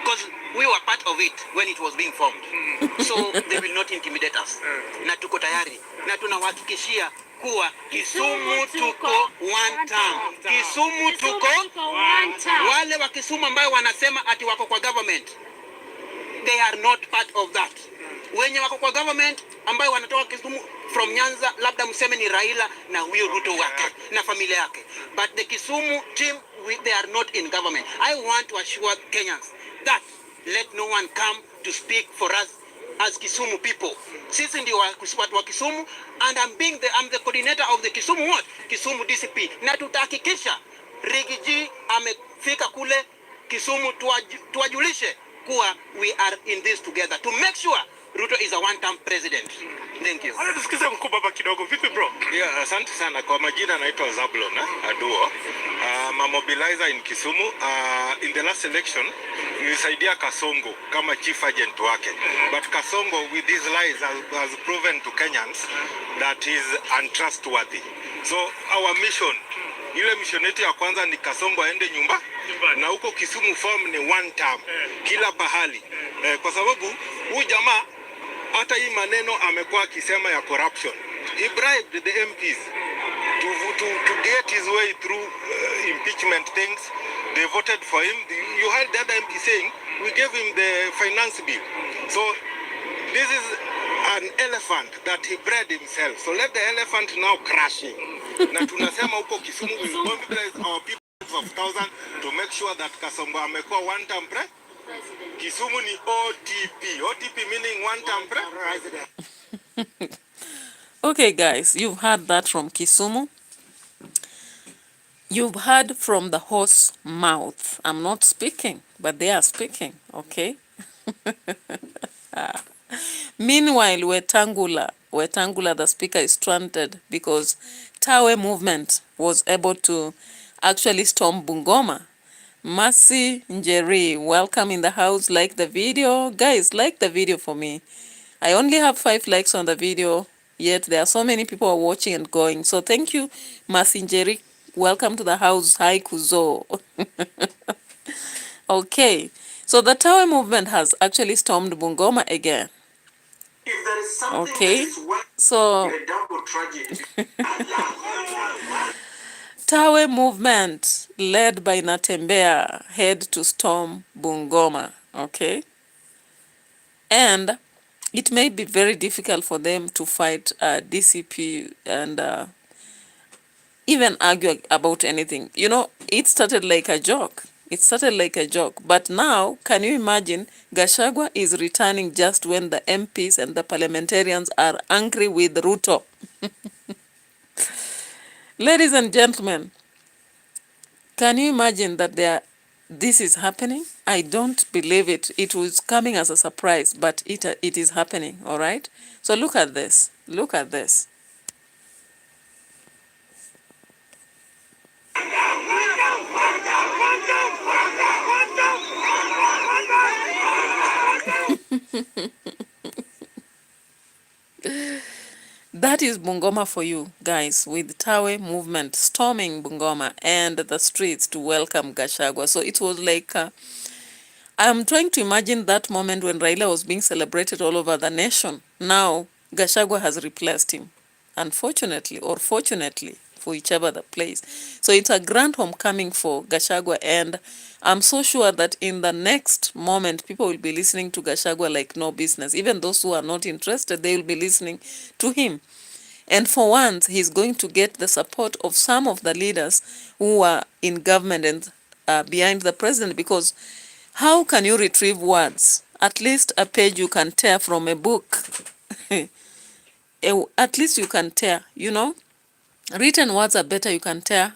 because we were part of it when it was being formed. So they will not intimidate us. Na tuko tayari. Na tunawahakikishia kuwa Kisumu tuko one term. Kisumu tuko one term. Wale wa Kisumu ambao wanasema ati wako kwa government, they are not part of that. Wenye wako kwa government ambao wanatoka Kisumu from Nyanza, labda mseme ni Raila na huyo Ruto wake na familia yake. But the Kisumu team, they are not in government. I want to assure Kenyans that let no one come to speak for us as Kisumu people. Sisi ndio watu wa Kisumu, and I'm the coordinator of the Kisumu what? Kisumu DCP. Na tutahakikisha Rigiji amefika kule Kisumu, tuwajulishe kuwa we are in this together to make sure Ruto is a one-term president. Thank you. Wala tusikize mkubwa hapa kidogo. Vipi bro? Yeah, asante sana. Kwa majina naitwa Zablon Aduo. I'm a mobilizer in Kisumu. In the last election, nilisaidia Kasongo kama chief agent wake. But Kasongo with these lies has proven to Kenyans that he is untrustworthy. So our mission, ile mission yetu ya kwanza ni Kasongo aende nyumbani. Na huko Kisumu form ni one term. Kila pahali. Kwa sababu huyu jamaa hata hii maneno amekuwa akisema ya corruption. He bribed the MPs to get his way through impeachment things. They voted for him. You heard the other MP saying, we gave him the finance bill. So this is an elephant that he bred himself. So let the elephant now crush him. Na tunasema huko Kisumu, we mobilize our people of 1,000 to make sure that Kasongo amekuwa one term president. Kisumu ni OTP. OTP meaning one term president. Okay, guys, you've heard that from Kisumu. You've heard from the horse mouth. I'm not speaking, but they are speaking, okay? Meanwhile, Wetangula, the speaker, is stranded because Tawe movement was able to actually storm Bungoma. Mercy Njeri, welcome in the house. Like the video. Guys, like the video for me. I only have 5 likes on the video, yet there are so many people watching and going. So thank you, Mercy Njeri. Welcome to the house. Hi, Kuzo. Okay, so the Tawe movement has actually stormed Bungoma again. Okay, so Tawe movement led by Natembea head to storm Bungoma, okay? And it may be very difficult for them to fight DCP and even argue about anything. You know, it started like a joke. But now, can you imagine, Gashagua is returning just when the MPs and the parliamentarians are angry with Ruto. Ladies and gentlemen, can you imagine that this is happening? I don't believe it. It was coming as a surprise, but it is happening, all right? So look at this. Look at this. That is Bungoma for you guys, with Tawe movement storming Bungoma and the streets to welcome Gashagua. So it was like, I'm trying to imagine that moment when Raila was being celebrated all over the nation. Now Gashagua has replaced him, unfortunately or fortunately, for whichever the place. So it's a grand homecoming for Gashagua, and I'm so sure that in the next moment, people will be listening to Gashagua like no business. Even those who are not interested, they will be listening to him. And for once, he's going to get the support of some of the leaders who are in government and behind the president, because how can you retrieve words? At least a page you can tear from a book. At least you can tear, you know. Written words are better, you can tear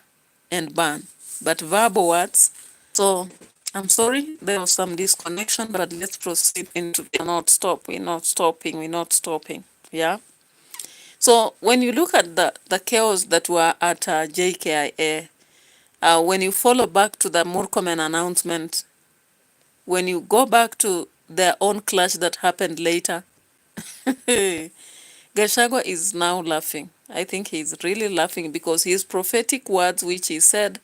and burn. But verbal words, so I'm sorry, there was some disconnection, but let's proceed into. We're not stopping. Yeah. So when you look at the chaos that were at JKIA, when you follow back to the Murkomen announcement, when you go back to their own clash that happened later, Gashagua is now laughing. I think he's really laughing because his prophetic words, which he said,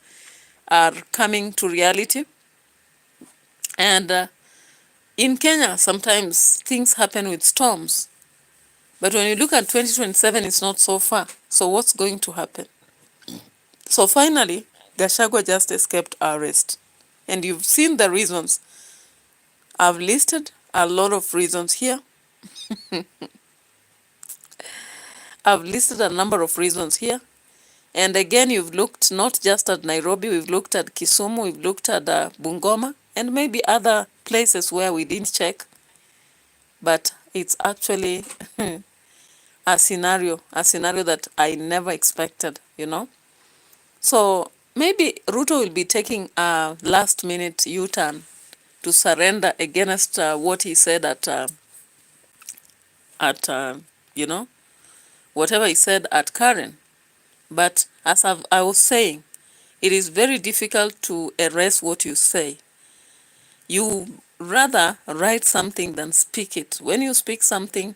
are coming to reality. And in Kenya, sometimes things happen with storms. But when you look at 2027, it's not so far. So what's going to happen? So finally, Gashagua just escaped arrest. And you've seen the reasons. I've listed a lot of reasons here. I've listed a number of reasons here. And again, you've looked not just at Nairobi, we've looked at Kisumu, we've looked at Bungoma, and maybe other places where we didn't check. But it's actually a scenario that I never expected, you know. So maybe Ruto will be taking a last-minute U-turn to surrender against what he said at you know, whatever he said at Karen. But as I was saying, it is very difficult to erase what you say. You rather write something than speak it. When you speak something,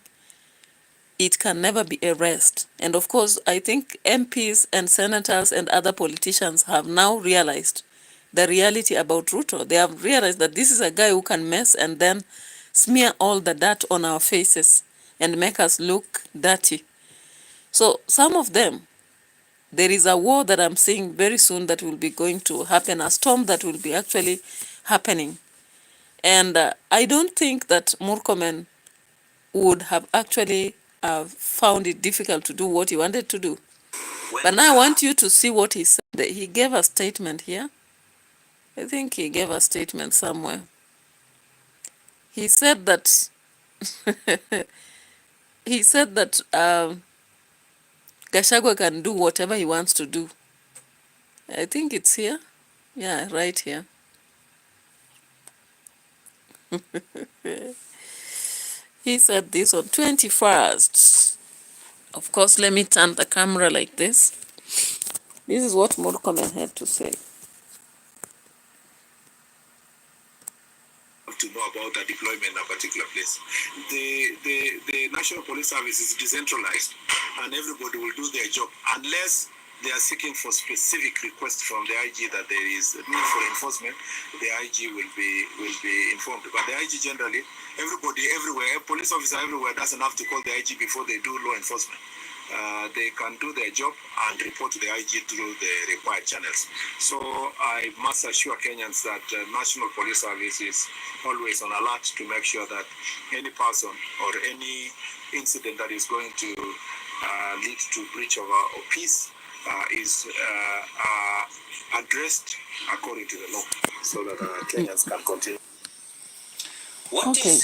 it can never be erased. And of course, I think MPs and senators and other politicians have now realized the reality about Ruto. They have realized that this is a guy who can mess and then smear all the dirt on our faces and make us look dirty. So some of them, there is a war that I'm seeing very soon that will be going to happen, a storm that will be actually happening. And I don't think that Murkomen would have actually found it difficult to do what he wanted to do. But now I want you to see what he said. He gave a statement here. I think he gave a statement somewhere. He said that he said that Gashagua can do whatever he wants to do. I think it's here. Yeah, right here. He said this on 21st. Of course, let me turn the camera like this. This is what Murkomen had to say. To know about the deployment in a particular place. The National Police Service is decentralized and everybody will do their job unless they are seeking for specific requests from the IG that there is a need for enforcement. The IG will be informed. But the IG generally, everybody everywhere, police officer everywhere doesn't have to call the IG before they do law enforcement. They can do their job and report to the IG through the required channels. So I must assure Kenyans that National Police Service is always on alert to make sure that any person or any incident that is going to lead to breach of peace is addressed according to the law, so that Kenyans can continue. Okay.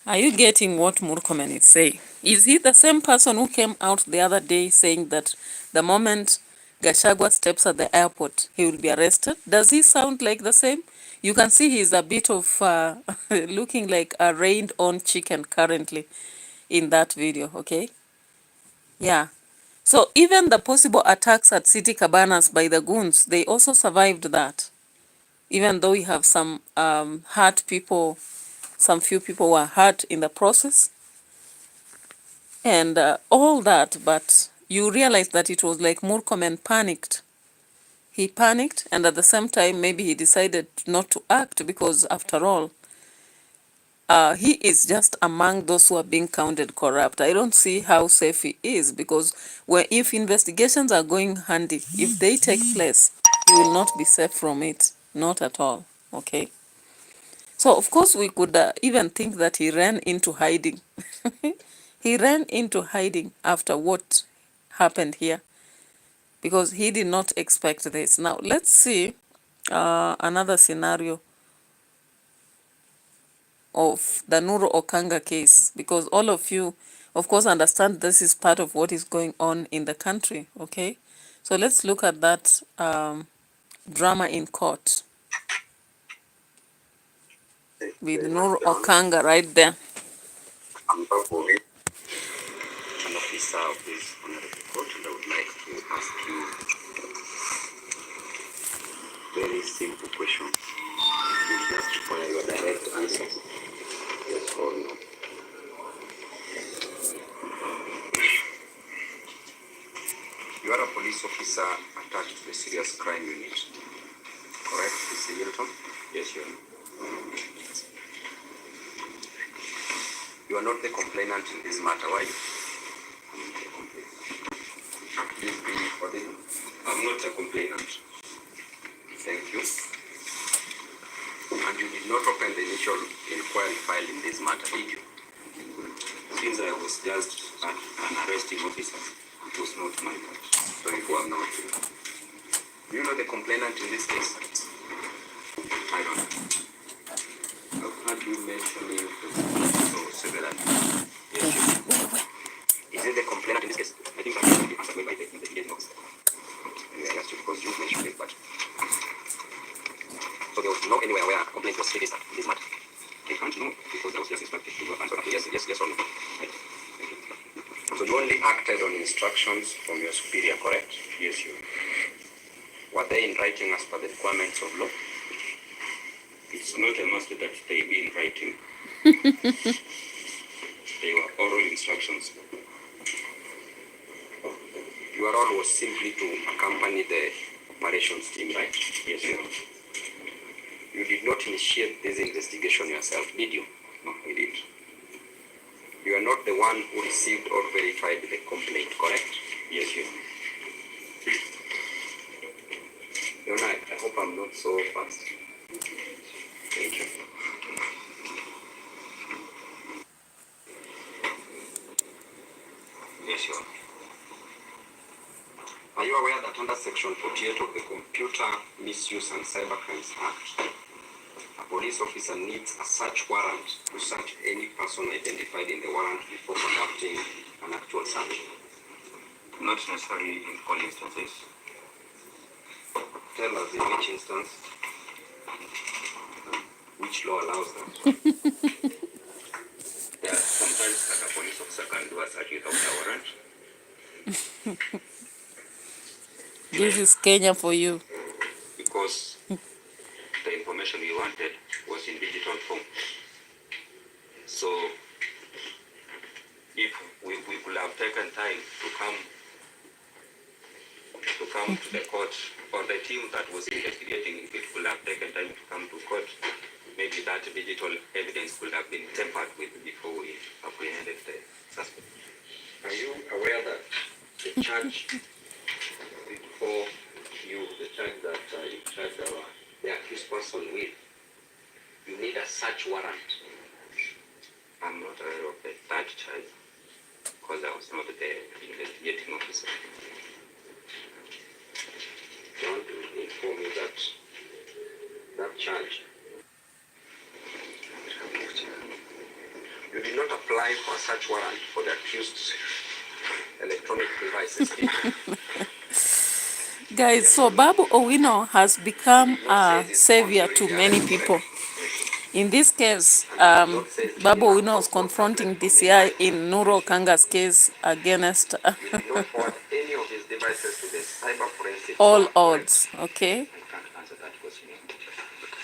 Are you getting what Murkomen is saying? Is he the same person who came out the other day saying that the moment Gashagua steps at the airport, he will be arrested? Does he sound like the same? You can see he's a bit of looking like a rained-on chicken currently in that video, okay? Yeah. So even the possible attacks at city cabanas by the goons, they also survived that. Even though we have some hurt people, some few people were hurt in the process. And all that, but you realize that it was like Murkomen panicked. He panicked, and at the same time, maybe he decided not to act because, after all, he is just among those who are being counted corrupt. I don't see how safe he is because if investigations are going handy, if they take place, he will not be safe from it. Not at all. Okay. So, of course, we could even think that he ran into hiding. He ran into hiding after what happened here because he did not expect this. Now, let's see another scenario of the Nuru Okanga case, because all of you, of course, understand this is part of what is going on in the country, okay? So let's look at that drama in court. with Nur Okanga right there. An officer of this honorable court, and I would like to ask you very simple questions. You just require your direct answers. Yes or no. You are a police officer attached to the serious crime unit. Correct, Mr. Hilton? Yes, you are. You are not the complainant in this matter, why? Please be audible. I'm not a complainant. Thank you. And you did not open the initial inquiry file in this matter, did you? Since I was just an arresting officer, it was not my fault. So you are not. Do you know the complainant in this case? I don't know. I've heard you mentioning so several. Yes, you. Is it the complainant in this case? I think that will be answered by the investigating officer. I asked you because you mentioned it, but so there was no anywhere where a complaint was registered in this matter. I can't know because I was just instructed to answer. Yes or no. Right. So you only acted on instructions from your superior, correct? Yes, you. Were they in writing as per the requirements of law? It's not a must that they be in writing. They were oral instructions. Your role was simply to accompany the operations team, right? Yes, you. You did not initiate this investigation yourself, did you? No, you did. You are not the one who received or verified the complaint, correct? Yes, you. I hope I'm not so fast. Thank you. Yes, you are. Are you aware that under Section 48 of the Computer Misuse and Cybercrimes Act, a police officer needs a search warrant to search any person identified in the warrant before conducting an actual search? Not necessarily in all instances. Tell us in which instance, which law allows that? There are sometimes that a police officer can do a search without a warrant. This is Kenya for you. Because the information we wanted was in digital form. So if we could have taken time to come to the court, or the team that was investigating, if it could have taken time to come to court, maybe that digital evidence could have been tampered with before we apprehended the suspect. Are you aware that the charge before you, the charge that you charged the accused person with, you need a search warrant? I'm not aware of that charge because I was not the investigating officer. I want to inform you that that charge, you did not apply for a search warrant for the accused's electronic devices. Guys, so Babu Owino has become a savior to many people. In this case, Babu Owino was confronting DCI in Nur Okanga's case against all odds, okay?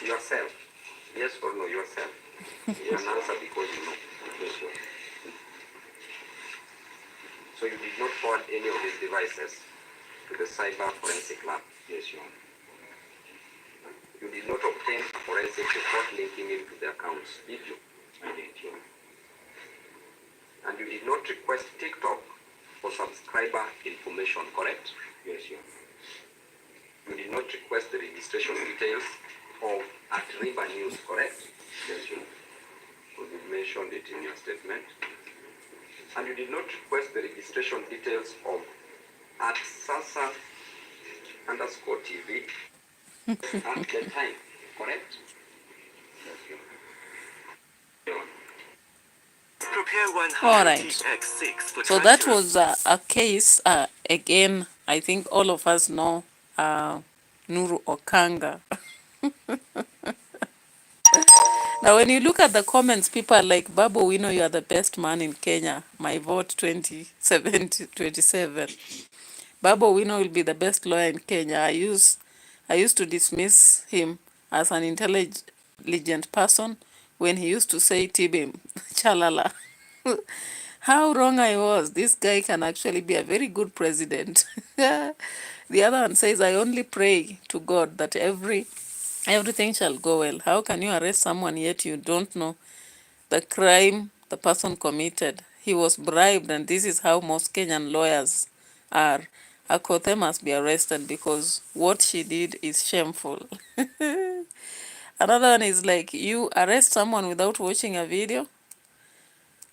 Yourself. Yes or no, yourself. You can answer because you know. Yes, you. So you did not forward any of these devices to the cyber forensic lab? Yes, you. You did not obtain a forensic report linking into the accounts, did you? I did, you. And you did not request TikTok for subscriber information, correct? Yes, you. You did not request the registration details of at River News, correct? Yes, you. Because you mentioned it in your statement. And you did not request the registration details of at Sasa _ TV at the time, correct? Yes, you. All right. So that was a case, again, I think all of us know Nuru Okanga. Now, when you look at the comments, people are like, Babu Wino, you are the best man in Kenya. My vote 27. Babu Wino will be the best lawyer in Kenya. I used to dismiss him as an intelligent person when he used to say Tibim, Chalala. How wrong I was. This guy can actually be a very good president. The other one says, I only pray to God that everything shall go well. How can you arrest someone yet you don't know the crime the person committed? He was bribed, and this is how most Kenyan lawyers are. Akothe must be arrested because what she did is shameful. Another one is like, you arrest someone without watching a video?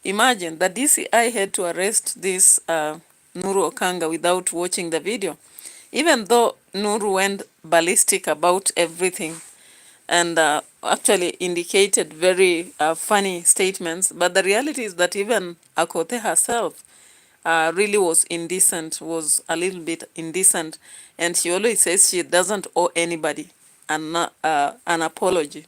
Imagine the DCI had to arrest this Nuru Okanga without watching the video. Even though Nuru went ballistic about everything and actually indicated very funny statements, but the reality is that even Akote herself really was indecent, was a little bit indecent, and she always says she doesn't owe anybody an apology.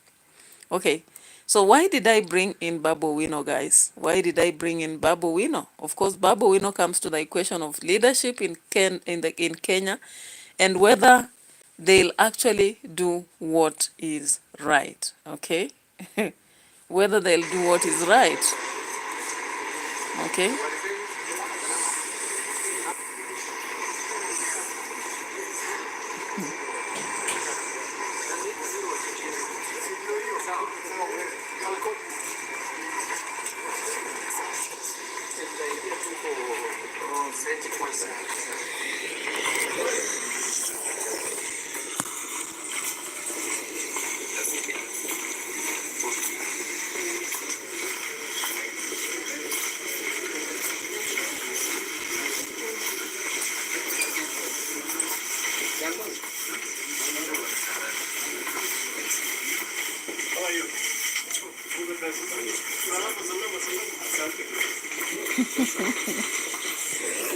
Okay, so why did I bring in Babu Wino, guys? Why did I bring in Babu Wino? Of course, Babu Wino comes to the equation of leadership in Kenya, and whether they'll actually do what is right. Okay, whether they'll do what is right. Okay.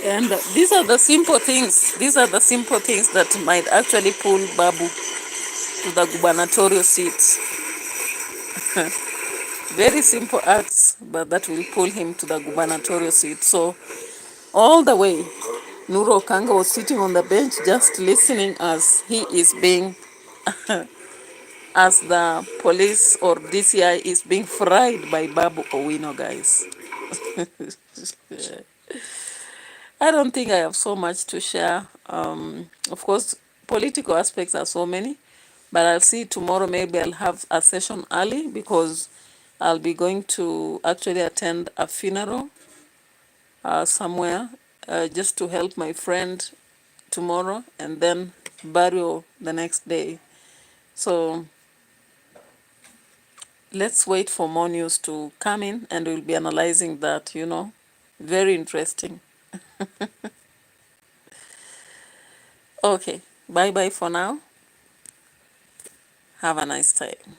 And these are the simple things. These are the simple things that might actually pull Babu to the gubernatorial seats. Very simple acts, but that will pull him to the gubernatorial seat. So all the way, Nuru Okanga was sitting on the bench just listening as he is being, as the police or DCI is being fried by Babu Owino, guys. I don't think I have so much to share. Of course, political aspects are so many, but I'll see tomorrow. Maybe I'll have a session early because I'll be going to actually attend a funeral somewhere just to help my friend tomorrow, and then burial the next day. So let's wait for more news to come in, and we'll be analyzing that, Very interesting. Okay, bye-bye for now. Have a nice time.